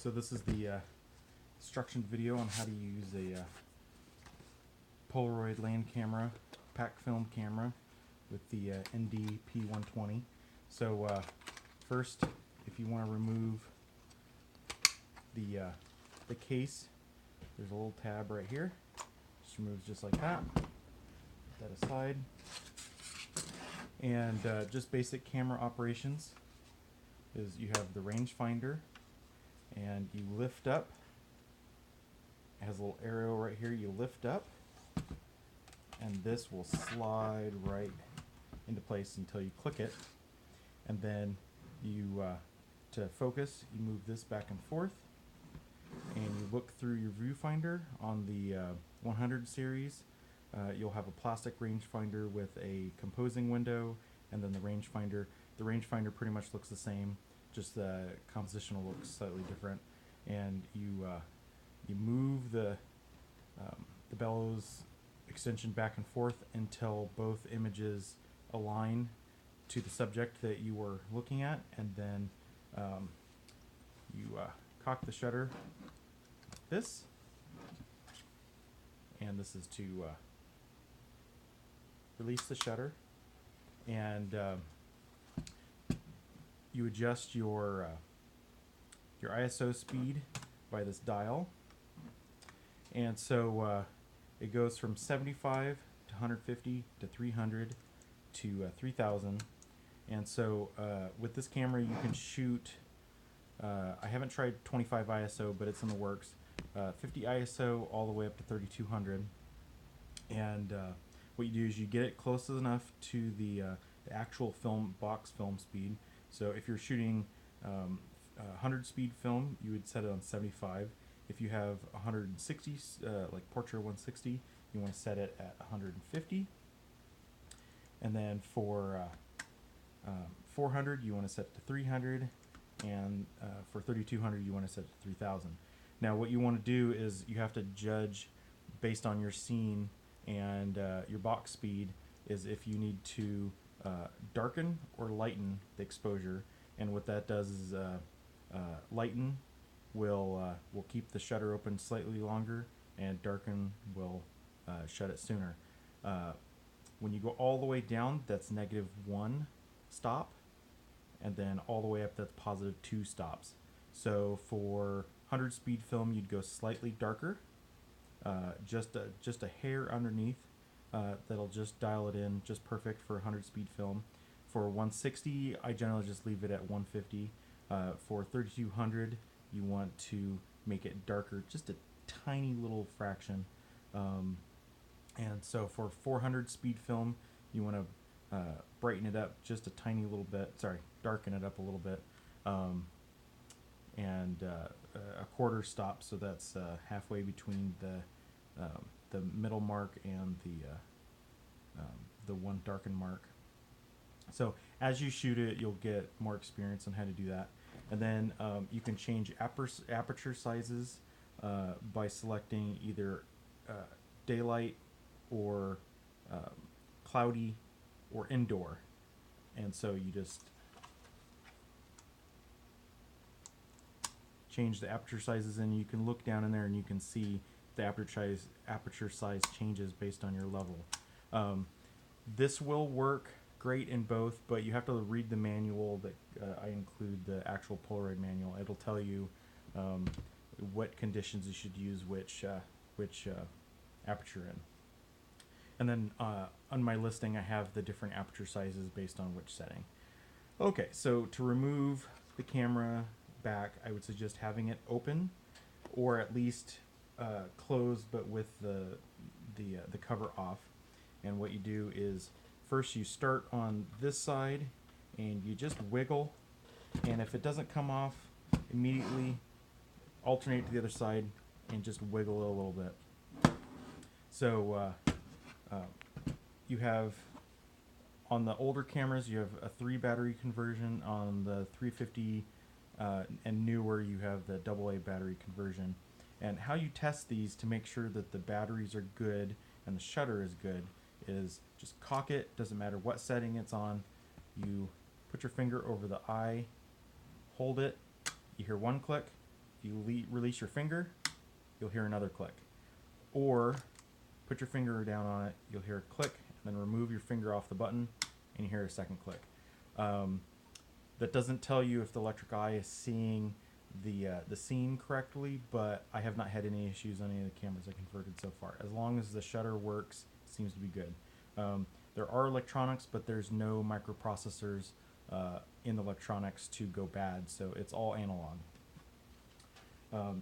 So this is the instruction video on how to use a Polaroid Land Camera, pack film camera with the ND-P120. So first, if you want to remove the case, there's a little tab right here. Just removes just like that. Put that aside. And just basic camera operations is you have the rangefinder, and you lift up. It has a little arrow right here. You lift up, and this will slide right into place until you click it. And then you, to focus, you move this back and forth, and you look through your viewfinder. On the 100 series, you'll have a plastic rangefinder with a composing window, and then the rangefinder. The rangefinder pretty much looks the same, just the composition will look slightly different. And you move the bellows extension back and forth until both images align to the subject that you were looking at, and then you cock the shutter like this, and this is to release the shutter, and you adjust your ISO speed by this dial. And so it goes from 75 to 150 to 300 to 3000. And so with this camera you can shoot, I haven't tried 25 ISO, but it's in the works, 50 ISO all the way up to 3200. And what you do is you get it close enough to the actual box film speed. So if you're shooting 100 speed film, you would set it on 75. If you have 160, like Portrait 160, you want to set it at 150. And then for 400, you want to set it to 300. And for 3200, you want to set it to 3000. Now what you want to do is you have to judge based on your scene and your box speed, is if you need to darken or lighten the exposure. And what that does is lighten will keep the shutter open slightly longer, and darken will shut it sooner. When you go all the way down, that's -1 stop, and then all the way up, that's +2 stops. So for 100 speed film, you'd go slightly darker, just a hair underneath. That'll just dial it in just perfect for 100 speed film. For 160, I generally just leave it at 150. For 3200, you want to make it darker just a tiny little fraction. And so for 400 speed film, you want to brighten it up just a tiny little bit. Sorry, darken it up a little bit. And a quarter stop, so that's halfway between the middle mark and the one darkened mark. So as you shoot it, you'll get more experience on how to do that. And then you can change aperture sizes by selecting either daylight or cloudy or indoor. And so you just change the aperture sizes, and you can look down in there and you can see the aperture size changes based on your level. This will work great in both, but you have to read the manual that I include, the actual Polaroid manual. It'll tell you what conditions you should use which aperture in. And then on my listing, I have the different aperture sizes based on which setting. Okay, so to remove the camera back, I would suggest having it open, or at least closed, but with the cover off. And what you do is, first you start on this side and you just wiggle, and if it doesn't come off immediately, alternate to the other side and just wiggle it a little bit. So you have, on the older cameras, you have a 3 battery conversion. On the 350 and newer, you have the AA battery conversion. And how you test these to make sure that the batteries are good and the shutter is good is just cock it, doesn't matter what setting it's on. You put your finger over the eye, hold it, you hear one click, If you release your finger, you'll hear another click. Or put your finger down on it, you'll hear a click, and then remove your finger off the button, and you hear a second click. That doesn't tell you if the electric eye is seeing the scene correctly, but I have not had any issues on any of the cameras I converted so far. As long as the shutter works, it seems to be good. There are electronics, but there's no microprocessors in the electronics to go bad, so it's all analog.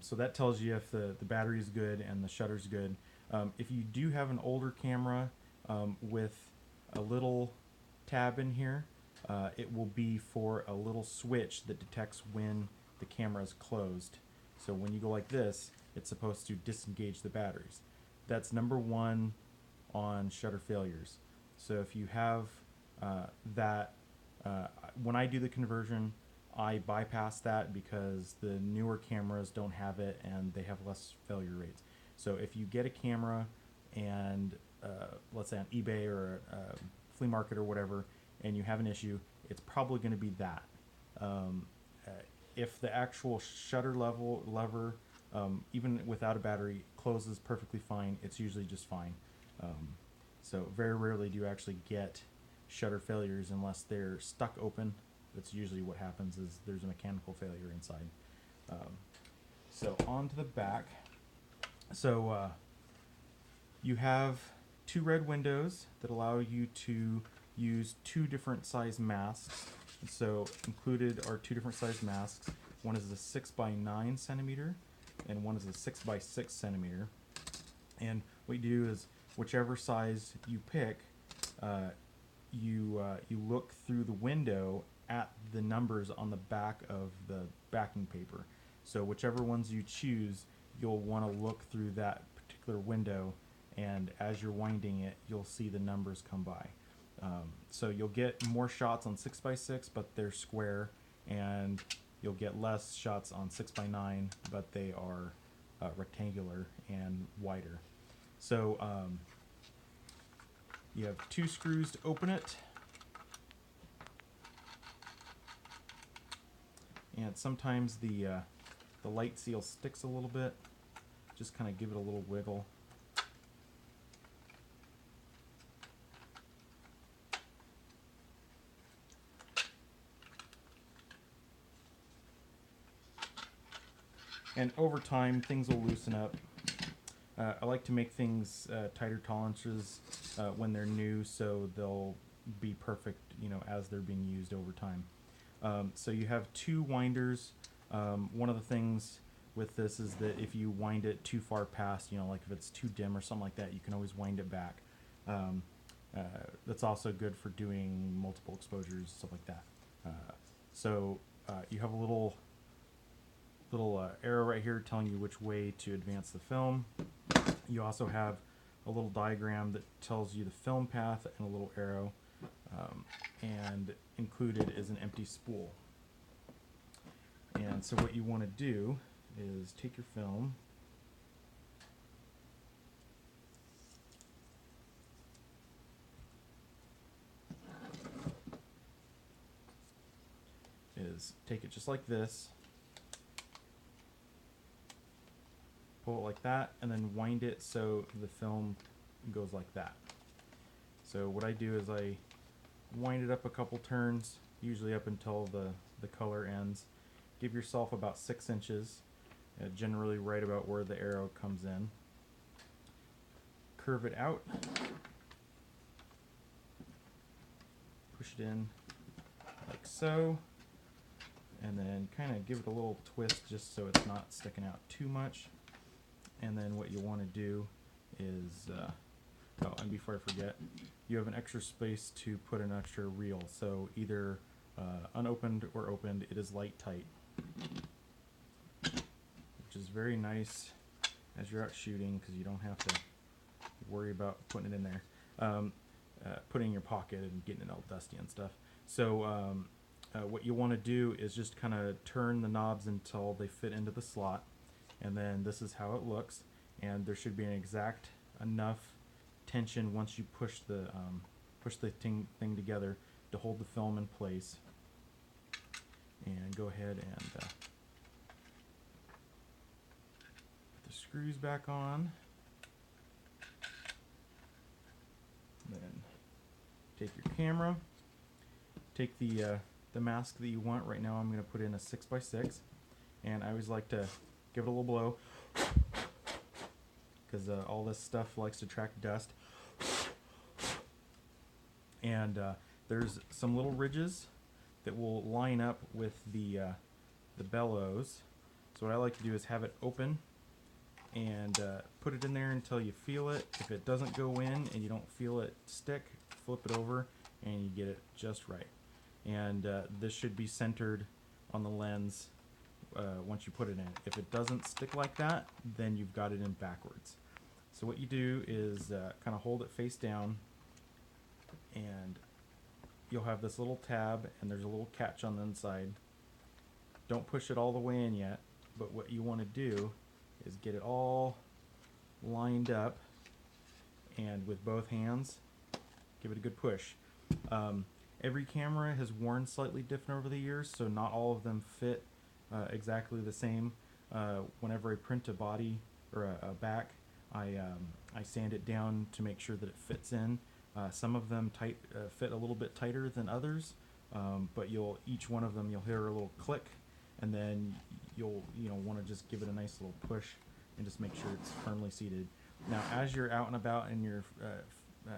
So that tells you if the battery is good and the shutter's good. If you do have an older camera with a little tab in here, it will be for a little switch that detects when the camera is closed. So when you go like this, it's supposed to disengage the batteries. That's number one on shutter failures. So if you have that, when I do the conversion, I bypass that because the newer cameras don't have it and they have less failure rates. So if you get a camera and let's say on eBay or a flea market or whatever, and you have an issue, it's probably going to be that. If the actual shutter lever, even without a battery, closes perfectly fine, it's usually just fine. So very rarely do you actually get shutter failures unless they're stuck open. That's usually what happens, is there's a mechanical failure inside. So on to the back. So you have two red windows that allow you to use two different size masks. So included are two different size masks. One is a 6x9 centimeter and one is a 6x6 centimeter. And what you do is whichever size you pick, you look through the window at the numbers on the back of the backing paper. So whichever ones you choose, you'll want to look through that particular window, and as you're winding it, you'll see the numbers come by. So you'll get more shots on 6x6, but they're square, and you'll get less shots on 6x9, but they are rectangular and wider. So you have two screws to open it, and sometimes the light seal sticks a little bit. Just kind of give it a little wiggle. And over time, things will loosen up. I like to make things tighter tolerances when they're new, so they'll be perfect, as they're being used over time. So you have two winders. One of the things with this is that if you wind it too far past, like if it's too dim or something like that, you can always wind it back. That's also good for doing multiple exposures, stuff like that. So you have a little arrow right here telling you which way to advance the film. You also have a little diagram that tells you the film path and a little arrow, and included is an empty spool. And so what you want to do is take your film, take it just like this, pull it like that, and then wind it so the film goes like that. So what I do is I wind it up a couple turns, usually up until the color ends. Give yourself about 6 inches, generally right about where the arrow comes in. Curve it out, push it in like so, and then kind of give it a little twist just so it's not sticking out too much. And then what you want to do is, oh, and before I forget, you have an extra space to put an extra reel. So either unopened or opened, it is light tight, which is very nice as you're out shooting because you don't have to worry about putting it in there, putting it in your pocket and getting it all dusty and stuff. So what you want to do is just kind of turn the knobs until they fit into the slot, and then this is how it looks. And there should be an exact enough tension once you push the thing together to hold the film in place. And go ahead and screws back on. Then take your camera, take the mask that you want. Right now I'm going to put in a 6x6, and I always like to give it a little blow because all this stuff likes to track dust. And there's some little ridges that will line up with the bellows. So what I like to do is have it open and put it in there until you feel it. If it doesn't go in and you don't feel it stick, flip it over and you get it just right. And this should be centered on the lens once you put it in. If it doesn't stick like that, then you've got it in backwards. So what you do is kind of hold it face down, and you'll have this little tab, and there's a little catch on the inside. Don't push it all the way in yet, but what you want to do is get it all lined up, and with both hands give it a good push. Every camera has worn slightly different over the years, so not all of them fit exactly the same. Whenever I print a body or a back, I sand it down to make sure that it fits in. Some of them fit a little bit tighter than others, but each one of them you'll hear a little click, and then you'll want to just give it a nice little push and just make sure it's firmly seated. Now, as you're out and about and you're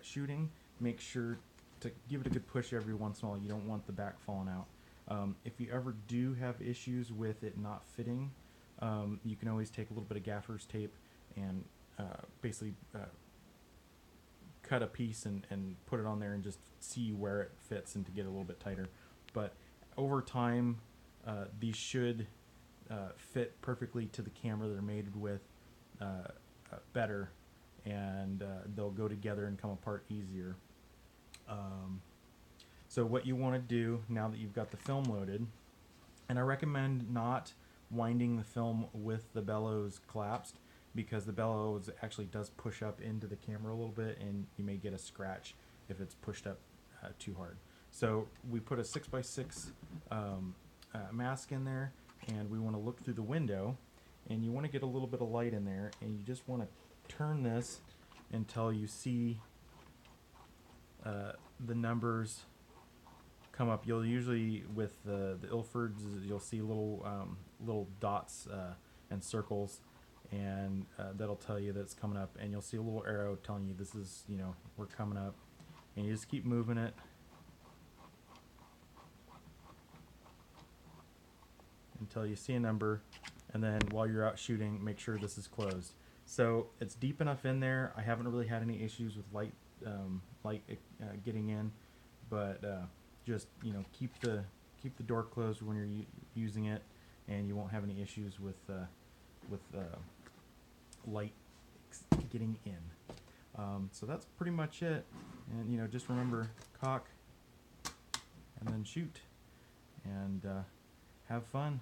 shooting, make sure to give it a good push every once in a while. You don't want the back falling out. If you ever do have issues with it not fitting, you can always take a little bit of gaffer's tape and basically cut a piece and put it on there and just see where it fits and to get a little bit tighter. But over time, these should fit perfectly to the camera they're made with better, and they'll go together and come apart easier. So what you want to do now that you've got the film loaded, and I recommend not winding the film with the bellows collapsed, because the bellows actually does push up into the camera a little bit, and you may get a scratch if it's pushed up too hard. So we put a 6x6 mask in there, and we want to look through the window, and you want to get a little bit of light in there, and you just want to turn this until you see the numbers come up. You'll usually, with the Ilfords, you'll see little dots and circles, and that'll tell you that it's coming up, and you'll see a little arrow telling you this is, we're coming up, and you just keep moving it until you see a number, and then while you're out shooting, make sure this is closed. So it's deep enough in there. I haven't really had any issues with light getting in, but just keep the door closed when you're using it, and you won't have any issues with light getting in. So that's pretty much it. And just remember, cock and then shoot, and have fun.